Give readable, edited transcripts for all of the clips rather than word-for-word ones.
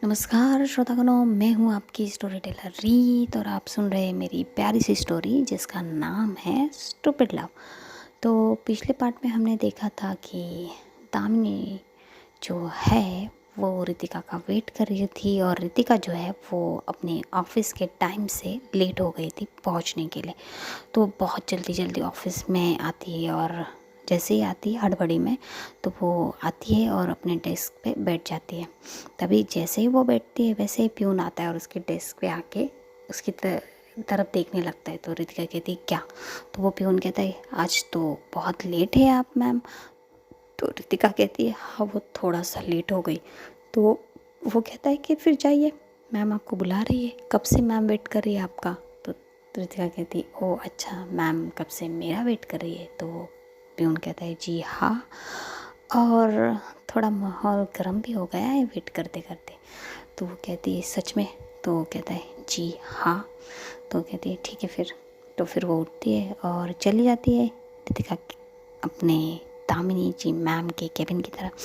नमस्कार श्रोतागणों, मैं हूँ आपकी स्टोरी टेलर रीत और आप सुन रहे हैं मेरी प्यारी सी स्टोरी जिसका नाम है स्टूपिड लव। तो पिछले पार्ट में हमने देखा था कि दामिनी जो है वो रितिका का वेट कर रही थी और रितिका जो है वो अपने ऑफिस के टाइम से लेट हो गई थी पहुँचने के लिए। तो वो बहुत जल्दी जल्दी ऑफिस में आती है और जैसे ही आती है हड़बड़ी में तो वो आती है और अपने डेस्क पे बैठ जाती है। तभी जैसे ही वो बैठती है वैसे ही प्यून आता है और उसके डेस्क पे आके उसकी तरफ देखने लगता है। तो रितिका कहती है क्या? तो वो प्यून कहता है आज तो बहुत लेट है आप मैम। तो रितिका कहती है हाँ वो थोड़ा सा लेट हो गई। तो वो कहता है कि फिर जाइए, मैम आपको बुला रही है, कब से मैम वेट कर रही है आपका। तो रितिका कहती है ओ अच्छा, मैम कब से मेरा वेट कर रही है। तो प्यून कहता है जी हाँ, और थोड़ा माहौल गर्म भी हो गया है वेट करते करते। तो वो कहती है सच में? तो वो कहता है जी हाँ। तो कहती है ठीक है फिर। तो फिर वो उठती है और चली जाती है रितिका अपने दामिनी जी मैम के केबिन की तरफ।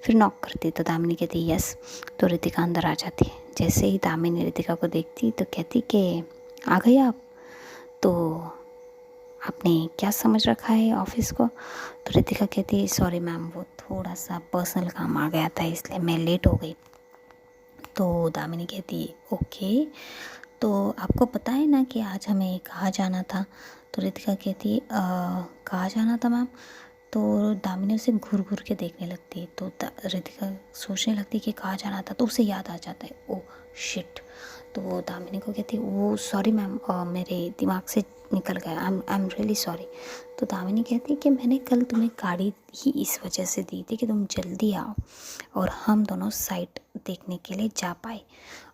फिर नॉक करती है तो दामिनी कहती है यस। तो रितिका अंदर आ जाती है। जैसे ही दामिनी रितिका को देखती तो कहती कि आ गई आप, तो आपने क्या समझ रखा है ऑफिस को। तो रितिका कहती है सॉरी मैम, वो थोड़ा सा पर्सनल काम आ गया था इसलिए मैं लेट हो गई। तो दामिनी कहती है ओके, तो आपको पता है ना कि आज हमें कहाँ जाना था। तो रितिका कहती है कहाँ जाना था मैम। तो दामिनी उसे घूर घूर के देखने लगती है। तो रितिका सोचने लगती है कि कहाँ जाना था। तो उसे याद आ जाता है ओ शिट। तो वो दामिनी को कहती है वो सॉरी मैम, मेरे दिमाग से निकल गया, आई एम रियली सॉरी। तो दामिनी कहती है कि मैंने कल तुम्हें गाड़ी ही इस वजह से दी थी कि तुम जल्दी आओ और हम दोनों साइट देखने के लिए जा पाए,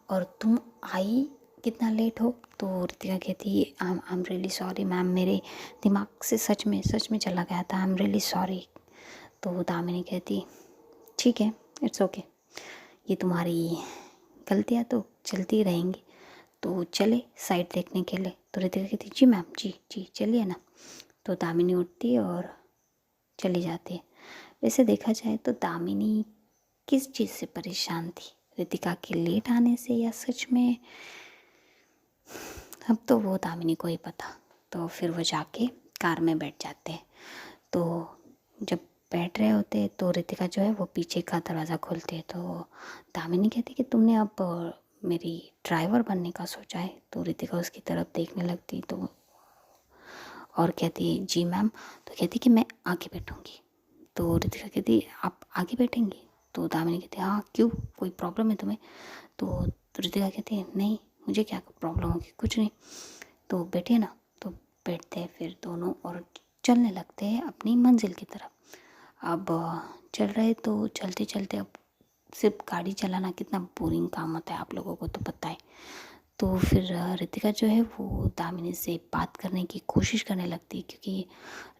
और तुम आई कितना लेट हो। तो रितिका कहती है I am really sorry ma'am, मेरे दिमाग से सच में चला गया था, आई एम रियली सॉरी। तो दामिनी कहती ठीक है, इट्स ओके, ये तुम्हारी गलतियाँ तो चलती रहेंगी, तो चले साइट देखने के लिए। तो रितिका कहती जी मैम, जी जी चलिए ना। तो दामिनी उठती है और चली जाती है। वैसे देखा जाए तो दामिनी किस चीज़ से परेशान थी, रितिका के लेट आने से या सच में? अब तो वो दामिनी को ही पता। तो फिर वो जाके कार में बैठ जाते हैं। तो जब बैठ रहे होते हैं तो रितिका जो है वो पीछे का दरवाज़ा खोलती है। तो दामिनी कहती है कि तुमने अब मेरी ड्राइवर बनने का सोचा है। तो रितिका उसकी तरफ देखने लगती तो और कहती है जी मैम। तो कहती कि मैं आगे बैठूँगी। तो रितिका कहती आप आगे बैठेंगी। तो दामिनी कहती हाँ क्यों, कोई प्रॉब्लम है तुम्हें। तो रितिका कहती है नहीं, मुझे क्या प्रॉब्लम होगी, कुछ नहीं। तो बैठे ना। तो बैठते हैं फिर दोनों और चलने लगते हैं अपनी मंजिल की तरफ। अब चल रहे तो चलते चलते, अब सिर्फ गाड़ी चलाना कितना बोरिंग काम होता है आप लोगों को तो पता है। तो फिर रितिका जो है वो दामिनी से बात करने की कोशिश करने लगती है, क्योंकि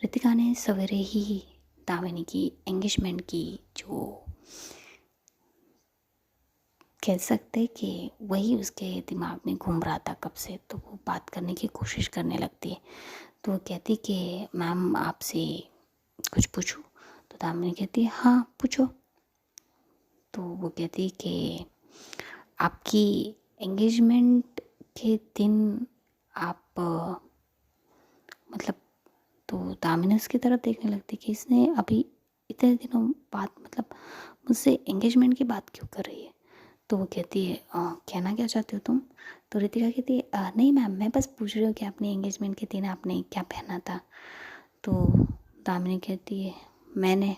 रितिका ने सवेरे ही दामिनी की एंगेजमेंट की जो कह सकते हैं कि वही उसके दिमाग में घूम रहा था कब से। तो वो बात करने की कोशिश करने लगती है। तो वो कहती कि मैम आपसे कुछ पूछूं। तो दामिनी कहती है हाँ पूछो। तो वो कहती कि आपकी एंगेजमेंट के दिन आप मतलब। तो दामिनी उसकी तरफ देखने लगती कि इसने अभी इतने दिनों बाद मतलब मुझसे एंगेजमेंट की बात क्यों कर रही है। तो वो कहती है कहना क्या चाहते हो तुम। तो रितिका कहती है नहीं मैम, मैं बस पूछ रही हूँ कि अपने एंगेजमेंट के दिन आपने क्या पहना था। तो दामिनी कहती है मैंने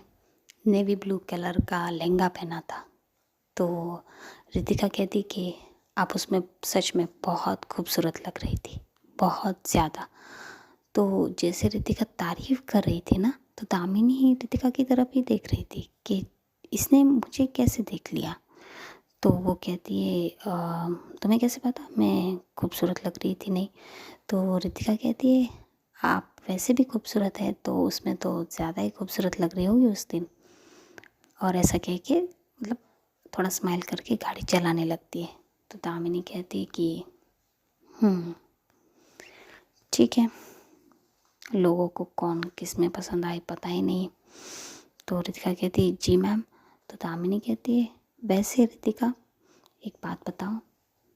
नेवी ब्लू कलर का लहंगा पहना था। तो रितिका कहती कि आप उसमें सच में बहुत खूबसूरत लग रही थी, बहुत ज़्यादा। तो जैसे रितिका तारीफ़ कर रही थी ना, तो दामिनी ही रितिका की तरफ ही देख रही थी कि इसने मुझे कैसे देख लिया। तो वो कहती है तुम्हें कैसे पता मैं खूबसूरत लग रही थी नहीं। तो रितिका कहती है आप वैसे भी खूबसूरत है, तो उसमें तो ज़्यादा ही खूबसूरत लग रही होगी उस दिन। और ऐसा कह के मतलब थोड़ा स्माइल करके गाड़ी चलाने लगती है। तो दामिनी कहती है कि ठीक है, लोगों को कौन किस में पसंद आए पता ही नहीं। तो रितिका कहती है जी मैम। तो दामिनी कहती है वैसे रितिका, एक बात बताओ।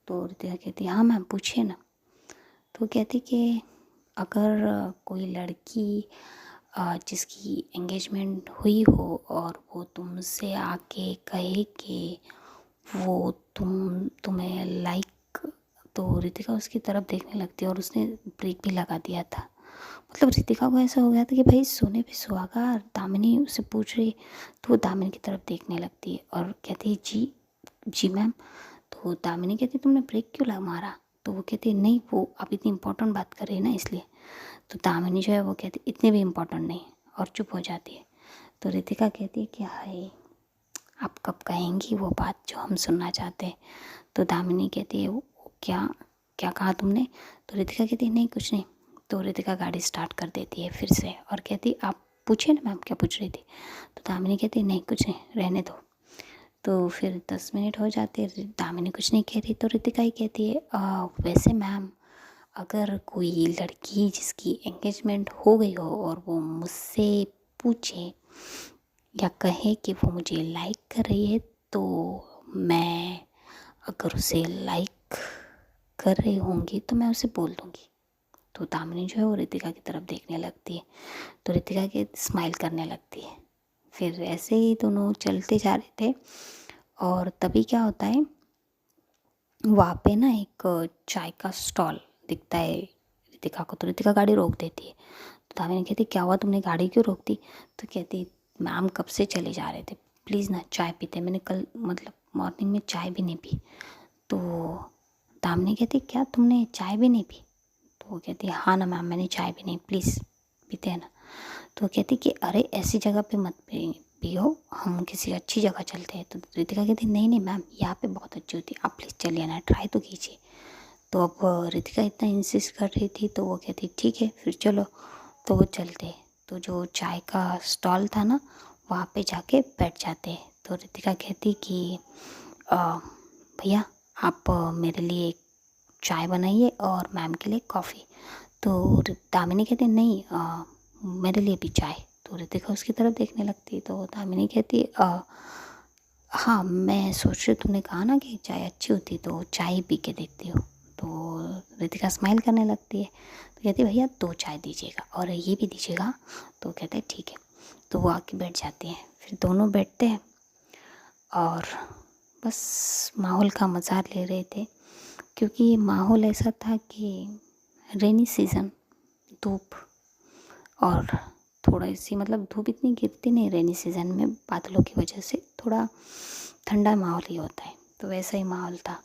तो रितिका कहती हाँ मैम पूछिए ना। तो कहती कि अगर कोई लड़की जिसकी एंगेजमेंट हुई हो और वो तुमसे आके कहे कि वो तुम्हें लाइक, तो रितिका उसकी तरफ देखने लगती है और उसने ब्रेक भी लगा दिया था। मतलब रितिका को ऐसा हो गया था कि भाई सोने पे सुहागा, दामिनी उससे पूछ रही, तो वो दामिनी की तरफ देखने लगती है और कहती है जी जी मैम। तो दामिनी कहती तुमने ब्रेक क्यों मारा। तो वो कहती नहीं, वो अब इतनी इंपॉर्टेंट बात कर रही है ना इसलिए। तो दामिनी जो है वो कहती इतनी भी इम्पोर्टेंट नहीं, और चुप हो जाती है। तो रितिका कहती है कि हाय आप कब कहेंगी वो बात जो हम सुनना चाहते हैं। तो दामिनी कहती है वो क्या क्या कहा तुमने। तो रितिका कहती है नहीं कुछ नहीं। तो रितिका गाड़ी स्टार्ट कर देती है फिर से और कहती आप पूछिए ना मैम क्या पूछ रही थी। तो दामिनी कहती नहीं कुछ नहीं रहने दो। तो फिर 10 मिनट हो जाते, दामिनी कुछ नहीं कह रही। तो रितिका ही कहती है वैसे मैम अगर कोई लड़की जिसकी एंगेजमेंट हो गई हो और वो मुझसे पूछे या कहे कि वो मुझे लाइक कर रही है, तो मैं अगर उसे लाइक कर रही होंगी तो मैं उसे बोल दूँगी। तो दामिनी जो है वो रितिका की तरफ देखने लगती है, तो रितिका के स्माइल करने लगती है। फिर ऐसे ही दोनों चलते जा रहे थे और तभी क्या होता है, वहाँ पे ना एक चाय का स्टॉल दिखता है रितिका को। तो रितिका गाड़ी रोक देती है। तो दामिनी कहती क्या हुआ तुमने गाड़ी क्यों रोक दी। तो कहती मैम कब से चले जा रहे थे, प्लीज़ ना चाय पीते, मैंने कल मतलब मॉर्निंग में चाय भी नहीं पी। तो दामिनी कहती क्या तुमने चाय भी नहीं पी। तो वो कहती हाँ ना मैम मैंने चाय भी नहीं, प्लीज़ पीते हैं ना। तो कहती कि अरे ऐसी जगह पे मत पियो, हम किसी अच्छी जगह चलते हैं। तो रितिका कहती नहीं नहीं मैम यहाँ पे बहुत अच्छी होती है, आप प्लीज़ चलिए ना, ट्राई तो कीजिए। तो अब रितिका इतना इंसिस्ट कर रही थी तो वो कहती ठीक है फिर चलो। तो वो चलते, तो जो चाय का स्टॉल था ना वहाँ पे जाके बैठ जाते। तो रितिका कहती कि भैया आप मेरे लिए एक चाय बनाइए और मैम के लिए कॉफ़ी। तो दामिनी कहती नहीं मेरे लिए भी चाय। तो रितिका उसकी तरफ देखने लगती। तो दामिनी कहती हाँ मैं सोच रही, तूने कहा ना कि चाय अच्छी होती तो चाय पी के देखती हो। तो रितिका स्माइल करने लगती है। तो कहती भैया 2 चाय दीजिएगा और ये भी दीजिएगा। तो कहते हैं ठीक है। तो वो आके बैठ जाती हैं, फिर दोनों बैठते हैं और बस माहौल का मज़ा ले रहे थे, क्योंकि माहौल ऐसा था कि रेनी सीज़न, धूप, और थोड़ा सी मतलब धूप इतनी गिरती नहीं रेनी सीज़न में, बादलों की वजह से थोड़ा ठंडा माहौल ही होता है, तो वैसा ही माहौल था।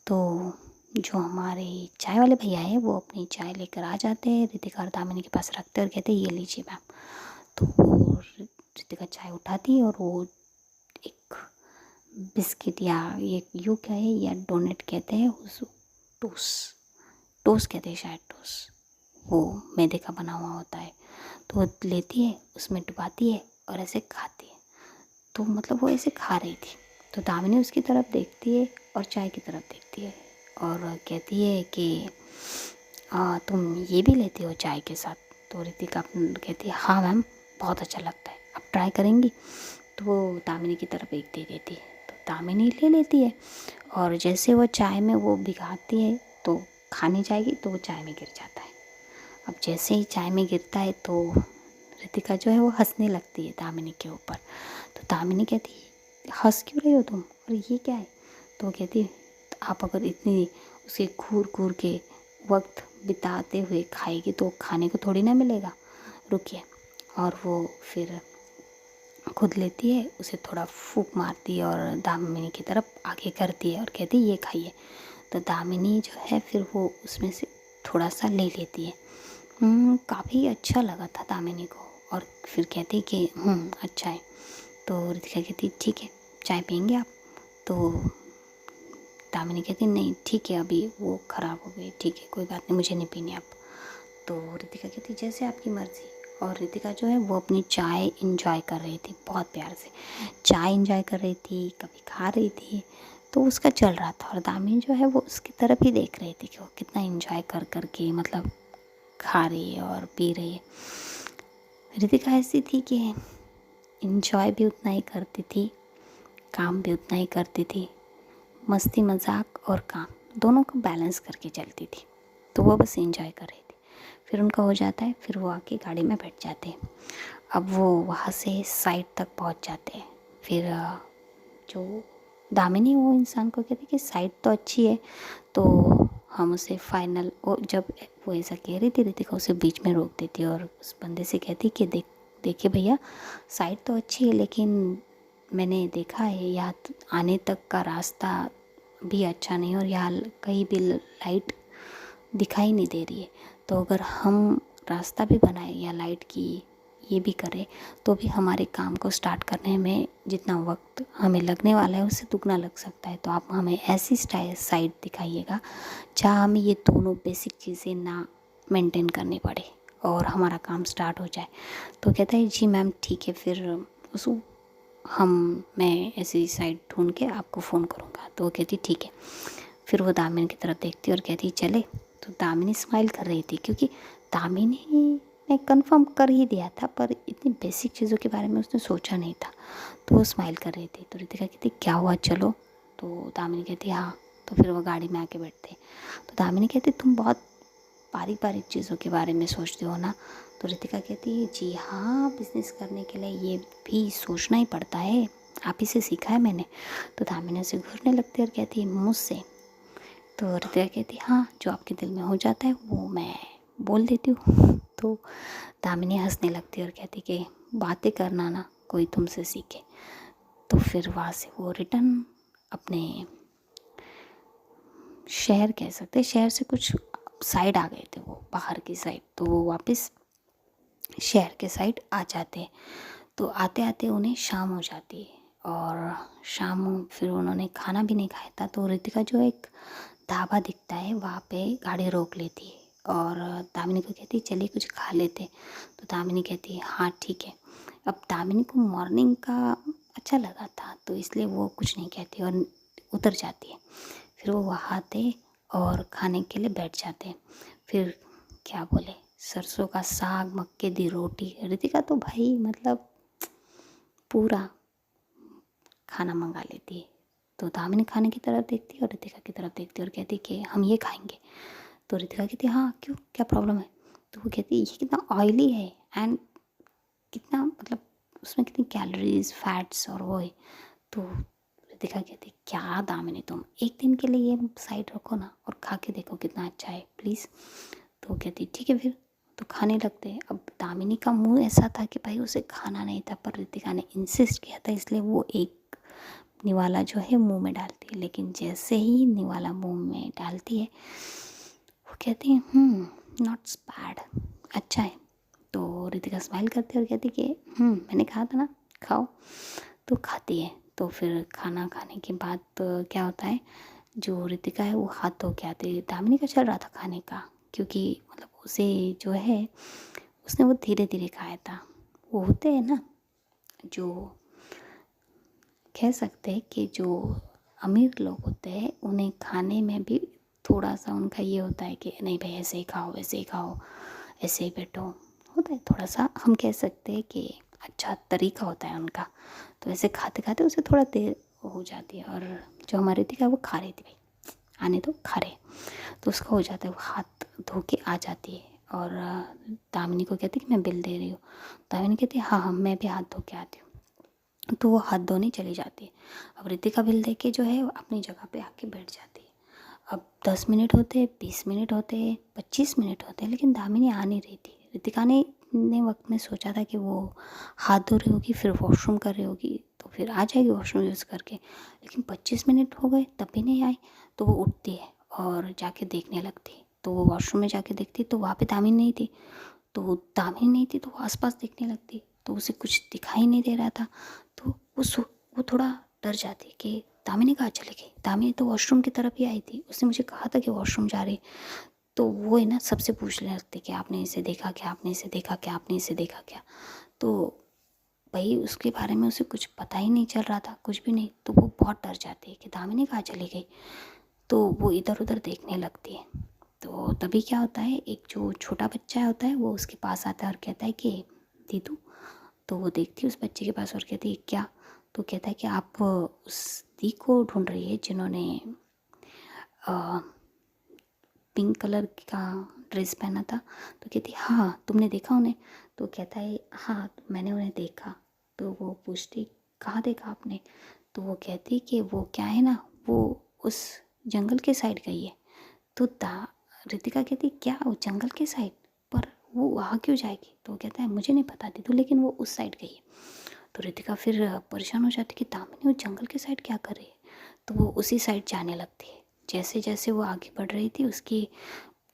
तो जो हमारे चाय वाले भैया हैं वो अपनी चाय लेकर आ जाते हैं, रितिका और दामिनी के पास रखते हैं और कहते हैं ये लीजिए मैम। तो वो रितिका चाय उठाती है और वो एक बिस्किट या ये यू क्या है या डोनेट कहते हैं उस, टोस्ट टोस्ट कहते हैं शायद, टोस्ट वो मैदे का बना हुआ होता है। तो वो लेती है उसमें डुबाती है और ऐसे खाती है। तो मतलब वो ऐसे खा रही थी। तो दामिनी उसकी तरफ देखती है और चाय की तरफ देखती है और कहती है कि तुम ये भी लेती हो चाय के साथ। तो रितिका कहती है हाँ मैम बहुत अच्छा लगता है, आप ट्राई करेंगी। तो वो दामिनी की तरफ एक दे देती है। तो दामिनी ले लेती है और जैसे वो चाय में वो भिगाती है तो खाने जाएगी तो वो चाय में गिर जाता है। अब जैसे ही चाय में गिरता है तो रितिका जो है वो हंसने लगती है दामिनी के ऊपर। तो दामिनी कहती है हंस क्यों रही हो तुम और ये क्या है। तो वो कहती है आप अगर इतनी उसे घूर घूर के वक्त बिताते हुए खाएगी तो खाने को थोड़ी ना मिलेगा, रुकिए। और वो फिर खुद लेती है, उसे थोड़ा फूंक मारती है और दामिनी की तरफ आगे करती है और कहती है ये खाइए। तो दामिनी जो है फिर वो उसमें से थोड़ा सा ले लेती है। काफ़ी अच्छा लगा था दामिनी को और फिर कहती कि अच्छा है। तो रितिका कहती ठीक है चाय पियेंगे आप। तो दामिनी कहती नहीं ठीक है अभी वो ख़राब हो गई, ठीक है कोई बात नहीं मुझे नहीं पीनी अब। तो रितिका कहती जैसे आपकी मर्ज़ी। और रितिका जो है वो अपनी चाय इंजॉय कर रही थी, बहुत प्यार से चाय इंजॉय कर रही थी, कभी खा रही थी, तो उसका चल रहा था। और दामिनी जो है वो उसकी तरफ ही देख रही थी कि वो कितना इंजॉय कर कर के मतलब खा रही है और पी रही है। रितिका ऐसी थी कि इंजॉय भी उतना ही करती थी, काम भी उतना ही करती थी, मस्ती मजाक और काम दोनों को बैलेंस करके चलती थी। तो वो बस एंजॉय कर रही थी। फिर उनका हो जाता है, फिर वो आके गाड़ी में बैठ जाते हैं। अब वो वहाँ से साइड तक पहुँच जाते हैं। फिर जो दामिनी वो इंसान को कहती कि साइड तो अच्छी है, तो हम उसे फाइनल, वो जब वो ऐसा कह रही थी रितिका उसे बीच में रोक देती और उस बंदे से कहती कि देखिए भैया, साइड तो अच्छी है लेकिन मैंने देखा है यहाँ आने तक का रास्ता भी अच्छा नहीं और यहाँ कहीं भी लाइट दिखाई नहीं दे रही है। तो अगर हम रास्ता भी बनाए या लाइट की ये भी करें तो भी हमारे काम को स्टार्ट करने में जितना वक्त हमें लगने वाला है उससे दुगना लग सकता है। तो आप हमें ऐसी साइड दिखाइएगा जहाँ हमें ये दोनों बेसिक चीज़ें ना मेंटेन करनी पड़े और हमारा काम स्टार्ट हो जाए। तो कहता है जी मैम ठीक है, फिर उस मैं ऐसी साइड ढूंढ के आपको फ़ोन करूँगा। तो वो कहती ठीक है। फिर वो दामिनी की तरफ देखती और कहती चले। तो दामिनी स्माइल कर रही थी क्योंकि दामिनी ने कंफर्म कर ही दिया था, पर इतनी बेसिक चीज़ों के बारे में उसने सोचा नहीं था। तो वो स्माइल कर रही थी। तो रितिका कहती क्या हुआ चलो। तो दामिनी कहती हाँ। तो फिर वो गाड़ी में आके बैठते। तो दामिनी कहती तुम बहुत बारीक बारीक चीज़ों के बारे में सोचते हो ना। तो रितिका कहती है जी हाँ, बिज़नेस करने के लिए ये भी सोचना ही पड़ता है, आप ही से सीखा है मैंने। तो दामिनी उसे घूरने लगती है और कहती है मुझसे। तो रितिका कहती हाँ, जो आपके दिल में हो जाता है वो मैं बोल देती हूँ। तो दामिनी हंसने लगती है और कहती कि बातें करना ना कोई तुमसे सीखे। तो फिर वहाँ से वो रिटर्न अपने शहर कह सकते, शहर से कुछ साइड आ गए थे वो, बाहर की साइड। तो वो वापस शहर के साइड आ जाते। तो आते आते उन्हें शाम हो जाती है और शाम फिर उन्होंने खाना भी नहीं खाया था। तो रितिका जो एक ढाबा दिखता है वहाँ पे गाड़ी रोक लेती है और दामिनी को कहती है चलिए कुछ खा लेते। तो दामिनी कहती है हाँ ठीक है। अब दामिनी को मॉर्निंग का अच्छा लगा था तो इसलिए वो कुछ नहीं कहती और उतर जाती है। फिर वो वहाँ आते और खाने के लिए बैठ जाते हैं। फिर क्या बोले, सरसों का साग, मक्के दी रोटी। रितिका तो भाई मतलब पूरा खाना मंगा लेती है। तो दामिनी खाने की तरफ देखती है और रितिका की तरफ देखती है और कहती है कि हम ये खाएंगे। तो रितिका कहती है हाँ क्यों, क्या प्रॉब्लम है। तो वो कहती है ये कितना ऑयली है एंड कितना मतलब उसमें कितनी कैलोरीज फैट्स और वो है। तो रितिका कहती क्या दामिनी, तुम एक दिन के लिए ये साइड रखो ना और खा के देखो कितना अच्छा है प्लीज़। तो वो कहती ठीक है फिर। तो खाने लगते हैं। अब दामिनी का मुंह ऐसा था कि भाई उसे खाना नहीं था, पर रितिका ने इंसिस्ट किया था इसलिए वो एक निवाला जो है मुंह में डालती है। लेकिन जैसे ही निवाला मुंह में डालती है वो कहती है नॉट बैड, अच्छा है। तो रितिका स्माइल करती है और कहती कि मैंने कहा था ना खाओ। तो खाती है। तो फिर खाना खाने के बाद क्या होता है, जो रितिका है वो हाथ धो के आती है। दामिनी का चल रहा था खाने का क्योंकि मतलब उसे जो है उसने वो धीरे धीरे खाया था। वो होते हैं ना जो कह सकते हैं कि जो अमीर लोग होते हैं उन्हें खाने में भी थोड़ा सा उनका ये होता है कि नहीं भाई ऐसे ही खाओ वैसे ही खाओ ऐसे ही बैठो, होता है थोड़ा सा, हम कह सकते हैं कि अच्छा तरीका होता है उनका। तो ऐसे खाते खाते उसे थोड़ा देर हो जाती है और जो हमारी थी वो खा रही थी, भाई आने तो खा रहे। तो उसका हो जाता है, वो हाथ धो के आ जाती है और दामिनी को कहती है कि मैं बिल दे रही हूँ। दामिनी कहती है हाँ हाँ मैं भी हाथ धो के आती हूँ। तो वो हाथ धोने चली जाती है। अब रितिका बिल दे के जो है अपनी जगह पे आके बैठ जाती है। अब 10 मिनट होते, 20 मिनट होते, 25 मिनट होते, लेकिन दामिनी आ नहीं रही थी। रितिका ने वक्त में सोचा था कि वो हाथ धो रही होगी फिर वॉशरूम कर रही होगी तो फिर आ जाएगी वॉशरूम यूज़ करके। लेकिन 25 मिनट हो गए तब भी नहीं आई। तो वो उठती है और जाके देखने लगती है। तो वो वॉशरूम में जाके देखती तो वहाँ पे दामिनी नहीं थी। तो दामिनी नहीं थी तो वो आसपास देखने लगती तो उसे कुछ दिखाई नहीं दे रहा था। तो वो थोड़ा डर जाती कि दामिनी कहाँ चली गई। दामिनी तो वॉशरूम की तरफ ही आई थी, उसने मुझे कहा था कि वॉशरूम जा रही। तो वो है ना सबसे पूछने लगती कि आपने इसे देखा क्या, आपने इसे देखा क्या, आपने इसे देखा क्या। तो भाई उसके बारे में उसे कुछ पता ही नहीं चल रहा था, कुछ भी नहीं। तो वो बहुत डर जाती है कि दामिनी कहाँ चली गई। तो वो इधर उधर देखने लगती है। तो तभी क्या होता है, एक जो छोटा बच्चा होता है वो उसके पास आता है और कहता है कि दीदू। तो वो देखती है उस बच्चे के पास और कहती है क्या। तो कहता है कि आप उस व्यक्ति को ढूंढ रही है जिन्होंने पिंक कलर का ड्रेस पहना था। तो कहती हाँ तुमने देखा उन्हें? तो कहता है हाँ मैंने उन्हें देखा। तो वो पूछती कहाँ देखा आपने? तो वो कहती कि वो क्या है ना, वो उस जंगल के साइड गई है। तो रितिका कहती क्या वो जंगल के साइड? पर वो वहाँ क्यों जाएगी? तो वो कहता है मुझे नहीं पता दीदू, लेकिन वो उस साइड गई है। तो रितिका फिर परेशान हो जाती कि दामिनी वो जंगल के साइड क्या कर रही है। तो वो उसी साइड जाने लगती है। जैसे जैसे वो आगे बढ़ रही थी उसकी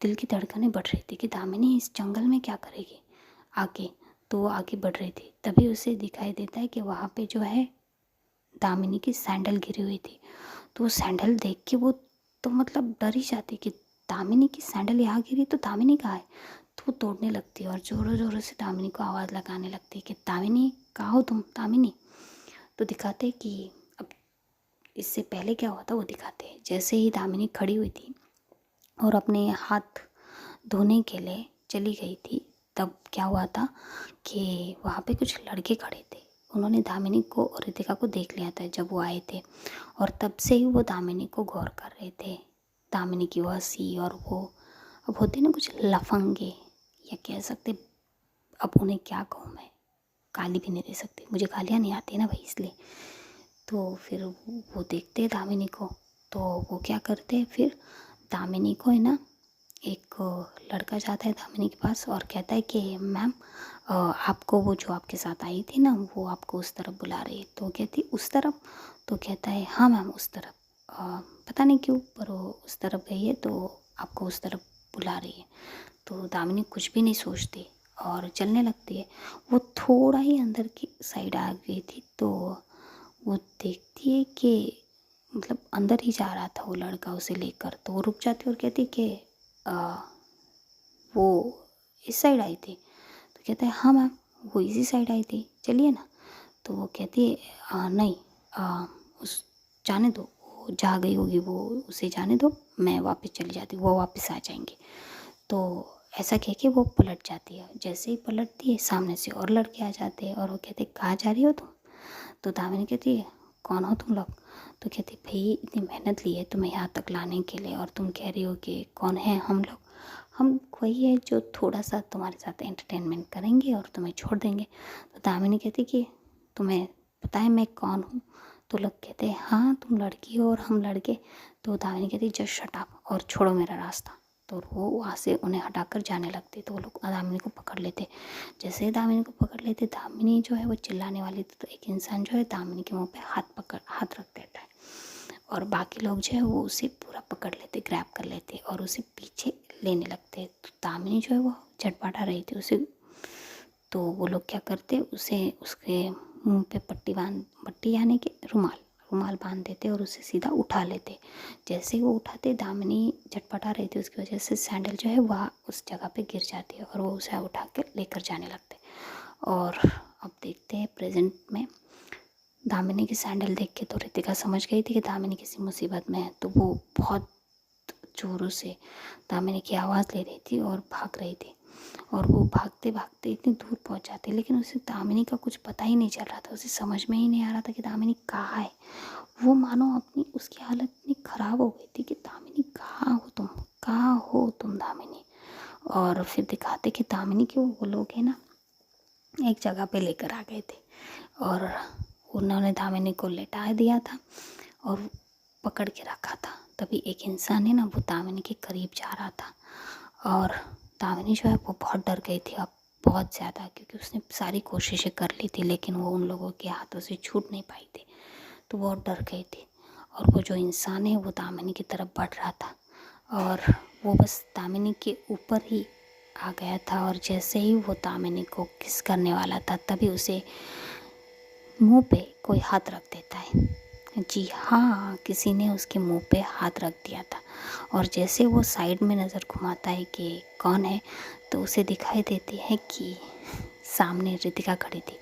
दिल की धड़कनें बढ़ रही थी कि दामिनी इस जंगल में क्या करेगी आगे। तो वो आगे बढ़ रही थी, तभी उसे दिखाई देता है कि वहाँ पे जो है दामिनी की सैंडल गिरी हुई थी। तो वो सैंडल देख के वो तो मतलब डर ही जाती कि दामिनी की सैंडल यहाँ गिरी तो दामिनी कहाँ है। तो वो तोड़ने लगती है और ज़ोरों ज़ोरों से दामिनी को आवाज़ लगाने लगती है कि दामिनी कहाँ हो तुम दामिनी। तो दिखाते कि अब इससे पहले क्या हुआ था वो दिखाते हैं। जैसे ही दामिनी खड़ी हुई थी और अपने हाथ धोने के लिए चली गई थी, तब क्या हुआ था कि वहाँ पे कुछ लड़के खड़े थे। उन्होंने दामिनी को और रितिका को देख लिया था जब वो आए थे, और तब से ही वो दामिनी को गौर कर रहे थे। दामिनी की वो हंसी और वो अब होते ना कुछ लफंगे, या कह सकते, अब उन्हें क्या कहूँ मैं, गाली भी नहीं दे सकती, मुझे गालियाँ नहीं आती ना भाई, इसलिए। तो फिर वो देखते हैं दामिनी को। तो वो क्या करते हैं फिर, दामिनी को है ना, एक लड़का जाता है दामिनी के पास और कहता है कि मैम आपको वो जो आपके साथ आई थी ना वो आपको उस तरफ बुला रही है। तो कहती उस तरफ? तो कहता है हाँ मैम उस तरफ, पता नहीं क्यों पर वो उस तरफ गई है तो आपको उस तरफ बुला रही है। तो दामिनी कुछ भी नहीं सोचती और चलने लगती है। वो थोड़ा ही अंदर की साइड आ गई थी तो वो देखती है कि मतलब अंदर ही जा रहा था वो लड़का उसे लेकर। तो वो रुक जाती है और कहती कि आ, वो इस साइड आई थी? तो कहता है हाँ मैम वो इसी साइड आई थी, चलिए ना। तो वो कहती है नहीं, उस जाने दो, वो जा गई होगी, वो उसे जाने दो, मैं वापस चली जाती हूँ, वो वापस आ जाएंगे। तो ऐसा कह के वो पलट जाती है। जैसे ही पलटती है सामने से और लड़के आ जाते हैं और वो कहते कहाँ जा रही हो तुम? तो दामिनी कहती है कौन हो तुम लोग? तो कहती भाई इतनी मेहनत ली है तुम्हें यहाँ तक लाने के लिए और तुम कह रही हो कि कौन है हम लोग? हम वही है जो थोड़ा सा तुम्हारे साथ एंटरटेनमेंट करेंगे और तुम्हें छोड़ देंगे। तो दामिनी कहती कि तुम्हें पता है मैं कौन हूँ? तो लोग कहते हैं हाँ तुम लड़की हो और हम लड़के। तो दामिनी कहती जस्ट शट अप और छोड़ो मेरा रास्ता। तो वो वहाँ से उन्हें हटाकर जाने लगते। तो वो लोग दामिनी को पकड़ लेते। जैसे ही दामिनी को पकड़ लेते, दामिनी जो है वो चिल्लाने वाली थी तो एक इंसान जो है दामिनी के मुंह पे हाथ रख देता है और बाकी लोग जो है वो उसे पूरा पकड़ लेते, ग्रैब कर लेते और उसे पीछे लेने लगते। तो दामिनी जो है वो झटपटा रही थी उसे। तो वो लोग क्या करते, उसे उसके मुंह पे पट्टी यानी कि रुमाल रुमाल बांध देते और उसे सीधा उठा लेते। जैसे ही वो उठाते, दामिनी झटपटा रही थी उसकी वजह से सैंडल जो है वह उस जगह पे गिर जाती है और वो उसे उठा के लेकर जाने लगते। और अब देखते हैं प्रेजेंट में, दामिनी की सैंडल देख के तो रितिका समझ गई थी कि दामिनी किसी मुसीबत में है। तो वो बहुत ज़ोरों से दामिनी की आवाज़ ले रही थी और भाग रही थी। और वो भागते भागते इतनी दूर पहुंच जाती, लेकिन उसे दामिनी का कुछ पता ही नहीं चल रहा था। उसे समझ में ही नहीं आ रहा था कि दामिनी कहाँ है। वो मानो अपनी उसकी हालत इतनी ख़राब हो गई थी कि दामिनी कहाँ हो तुम, कहाँ हो तुम दामिनी। और फिर दिखाते कि दामिनी के वो लोग है ना एक जगह पे लेकर आ गए थे और उन्होंने दामिनी को लेटा दिया था और पकड़ के रखा था। तभी एक इंसान है ना वो दामिनी के करीब जा रहा था और दामिनी जो है वो बहुत डर गई थी अब बहुत ज़्यादा, क्योंकि उसने सारी कोशिशें कर ली थी लेकिन वो उन लोगों के हाथों से छूट नहीं पाई थी। तो बहुत डर गई थी और वो जो इंसान है वो दामिनी की तरफ बढ़ रहा था और वो बस दामिनी के ऊपर ही आ गया था। और जैसे ही वो दामिनी को किस करने वाला था तभी उसे मुंह पे कोई हाथ रख देता है। जी हाँ, किसी ने उसके मुंह पे हाथ रख दिया था। और जैसे वो साइड में नज़र घुमाता है कि कौन है, तो उसे दिखाई देती है कि सामने रितिका खड़ी थी।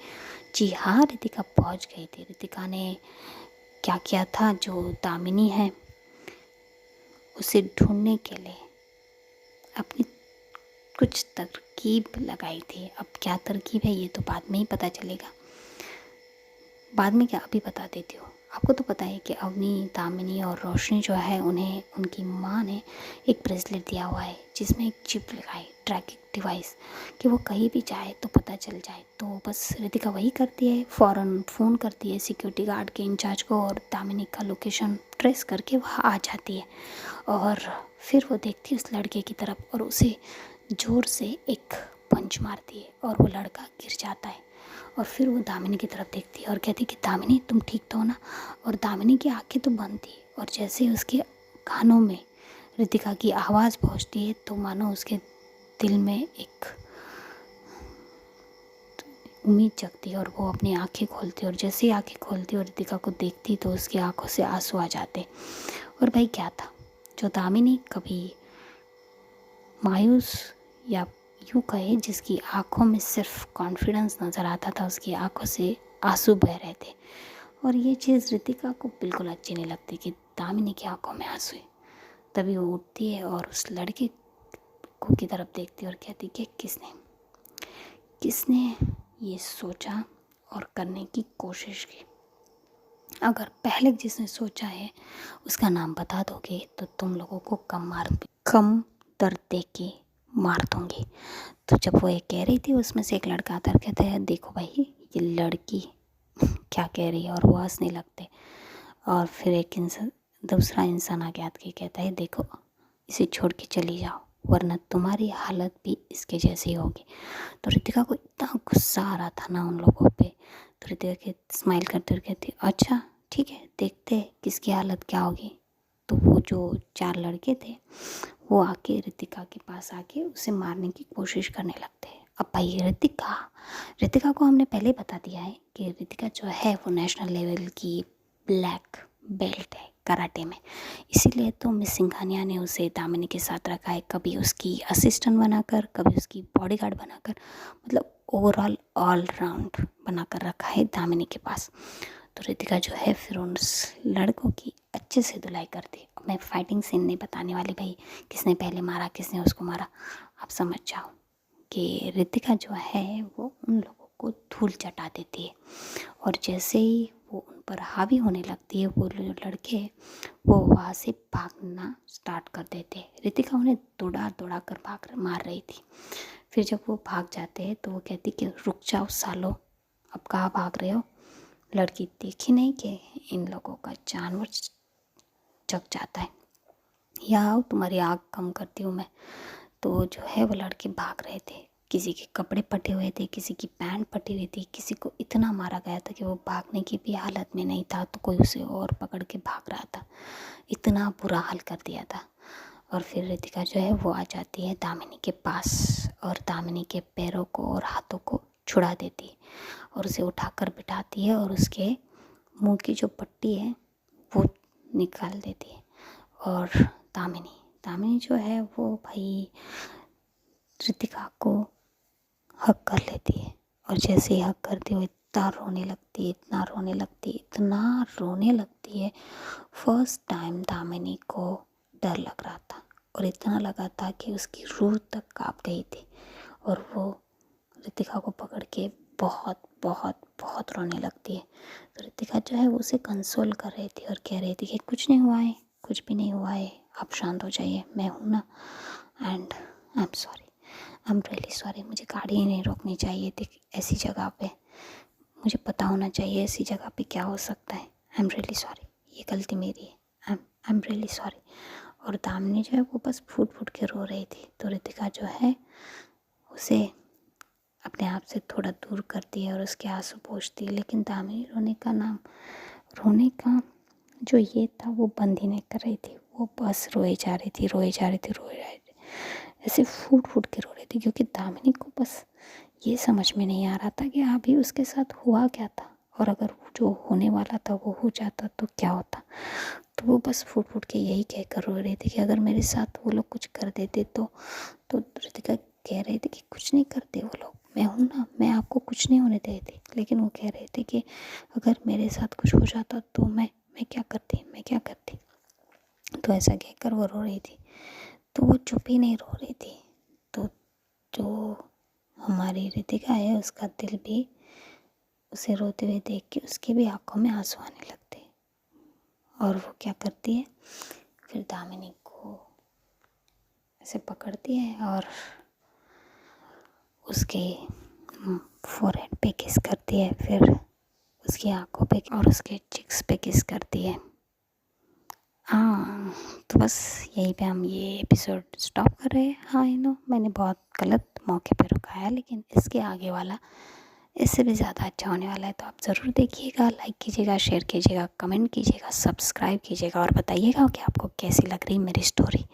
जी हाँ, रितिका पहुंच गई थी। रितिका ने क्या किया था, जो दामिनी है उसे ढूंढने के लिए अपनी कुछ तरकीब लगाई थी। अब क्या तरकीब है ये तो बाद में ही पता चलेगा। बाद में क्या, अभी बता देती हूँ। आपको तो पता है कि अवनी, दामिनी और रोशनी जो है उन्हें उनकी माँ ने एक ब्रेसलेट दिया हुआ है जिसमें एक चिप लगा है, ट्रैकिंग डिवाइस, कि वो कहीं भी जाए तो पता चल जाए। तो बस रितिका वही करती है, फ़ौरन फ़ोन करती है सिक्योरिटी गार्ड के इंचार्ज को और दामिनी का लोकेशन ट्रेस करके वहाँ आ जाती है। और फिर वो देखती है उस लड़के की तरफ और उसे ज़ोर से एक पंच मारती है और वो लड़का गिर जाता है। और फिर वो दामिनी की तरफ देखती है और कहती है कि दामिनी तुम ठीक तो हो ना। और दामिनी की आंखें तो बंद थी और जैसे उसके कानों में रितिका की आवाज़ पहुंचती है तो मानो उसके दिल में एक उम्मीद जगती है और वो अपनी आंखें खोलती है। और जैसे ही आंखें खोलती और रितिका को देखती तो उसकी आंखों से आंसू आ जाते। और भाई क्या था, जो दामिनी कभी मायूस या यूँ कहे जिसकी आंखों में सिर्फ कॉन्फिडेंस नज़र आता था, उसकी आंखों से आंसू बह रहे थे। और ये चीज़ रितिका को बिल्कुल अच्छी नहीं लगती कि दामिनी की आंखों में आंसू है। तभी वो उठती है और उस लड़के को की तरफ देखती है और कहती कि किसने किसने ये सोचा और करने की कोशिश की। अगर पहले जिसने सोचा है उसका नाम बता दोगे तो तुम लोगों को कम दर्द दे के मार दूँगी। तो जब वो ये कह रही थी उसमें से एक लड़का आता है, कहते हैं देखो भाई ये लड़की क्या कह रही है, और वो हंसने लगते। और फिर एक इंसान, दूसरा इंसान आके आके कहता है देखो इसे छोड़ के चली जाओ वरना तुम्हारी हालत भी इसके जैसी होगी। तो रितिका को इतना गुस्सा आ रहा था ना उन लोगों पे, तो रितिका के स्माइल करते हुए कहती अच्छा ठीक है देखते हैं किसकी हालत क्या होगी। तो वो जो 4 लड़के थे वो आके रितिका के पास आके उसे मारने की कोशिश करने लगते हैं। अब भाई रितिका को हमने पहले बता दिया है कि रितिका जो है वो नेशनल लेवल की ब्लैक बेल्ट है कराटे में। इसीलिए तो मिस सिंघानिया ने उसे दामिनी के साथ रखा है, कभी उसकी असिस्टेंट बनाकर, कभी उसकी बॉडीगार्ड बनाकर, मतलब ओवरऑल ऑल राउंड बनाकर रखा है दामिनी के पास। तो रितिका जो है फिर उस लड़कों की अच्छे से धुलाई करती। अब मैं फाइटिंग सीन नहीं बताने वाली भाई, किसने पहले मारा किसने उसको मारा, आप समझ जाओ कि रितिका जो है वो उन लोगों को धूल चटा देती है। और जैसे ही वो उन पर हावी होने लगती है वो लड़के वो वहाँ से भागना स्टार्ट कर देते हैं। रितिका उन्हें दौड़ा दौड़ा कर मार रही थी। फिर जब वो भाग जाते हैं तो वो कहती कि रुक जाओ सालो, अब कहाँ भाग रहे हो। लड़की देखी नहीं कि इन लोगों का जानवर जग जाता है, या आओ तुम्हारी आग कम करती हूँ मैं। तो जो है वो लड़के भाग रहे थे, किसी के कपड़े फटे हुए थे, किसी की पैंट फटी हुई थी, किसी को इतना मारा गया था कि वो भागने की भी हालत में नहीं था, तो कोई उसे और पकड़ के भाग रहा था। इतना बुरा हाल कर दिया था। और फिर रितिका जो है वो आ जाती है दामिनी के पास और दामिनी के पैरों को और हाथों को छुड़ा देती है और उसे उठाकर बिठाती है और उसके मुंह की जो पट्टी है वो निकाल देती है। और दामिनी दामिनी जो है वो भाई रितिका को हक कर लेती है और जैसे ही हक करती है इतना रोने लगती है, इतना रोने लगती है, इतना रोने लगती है। फर्स्ट टाइम दामिनी को डर लग रहा था और इतना लगा था कि उसकी रूह तक कांप गई थी। और वो रितिका को पकड़ के बहुत बहुत बहुत रोने लगती है। तो रितिका जो है वो उसे कंसोल कर रही थी और कह रही थी कि कुछ नहीं हुआ है, कुछ भी नहीं हुआ है, आप शांत हो जाइए, मैं हूँ ना। And I am sorry, I am really sorry, मुझे गाड़ी ही नहीं रोकनी चाहिए थी ऐसी जगह पे, मुझे पता होना चाहिए ऐसी जगह पे क्या हो सकता है। आई एम रियली सॉरी, ये गलती मेरी है, आई एम रियली सॉरी। और दामिनी जो है वो बस फूट फूट के रो रही थी। तो रितिका जो है उसे अपने आप से थोड़ा दूर करती है और उसके आंसू पोंछती है। लेकिन दामिनी रोने का जो ये था वो बंद ही नहीं कर रही थी, वो बस रोए जा रही थी, रोए जा रही थी, रोए जा रही थी, ऐसे फूट फूट के रो रही थी। क्योंकि दामिनी को बस ये समझ में नहीं आ रहा था कि अभी उसके साथ हुआ क्या था, और अगर जो होने वाला था वो हो जाता तो क्या होता। तो वो बस फूट फूट के यही कहकर रो रही थी कि अगर मेरे साथ वो लोग कुछ कर देते तो रितिका कह रही थी कि कुछ नहीं करते वो लोग, मैं हूँ ना, मैं आपको कुछ नहीं होने देती। लेकिन वो कह रहे थे कि अगर मेरे साथ कुछ हो जाता तो मैं क्या करती, मैं क्या करती। तो ऐसा कहकर वो रो रही थी। तो वो चुप ही नहीं रो रही थी। तो जो हमारी रितिका है उसका दिल भी उसे रोते हुए देख के उसकी भी आंखों में आंसू आने लगते। और वो क्या करती है, फिर दामिनी को ऐसे पकड़ती है और उसके फोरहेड पे किस करती है, फिर उसकी आंखों पे और उसके चिक्स पे किस करती है। हाँ, तो बस यहीं पे हम ये एपिसोड स्टॉप कर रहे हैं। हाँ, मैंने बहुत गलत मौके पे रुकाया, लेकिन इसके आगे वाला इससे भी ज़्यादा अच्छा होने वाला है। तो आप ज़रूर देखिएगा, लाइक कीजिएगा, शेयर कीजिएगा, कमेंट कीजिएगा, सब्सक्राइब कीजिएगा और बताइएगा कि आपको कैसी लग रही मेरी स्टोरी,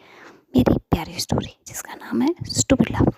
मेरी प्यारी स्टोरी जिसका नाम है स्टूपिड लव।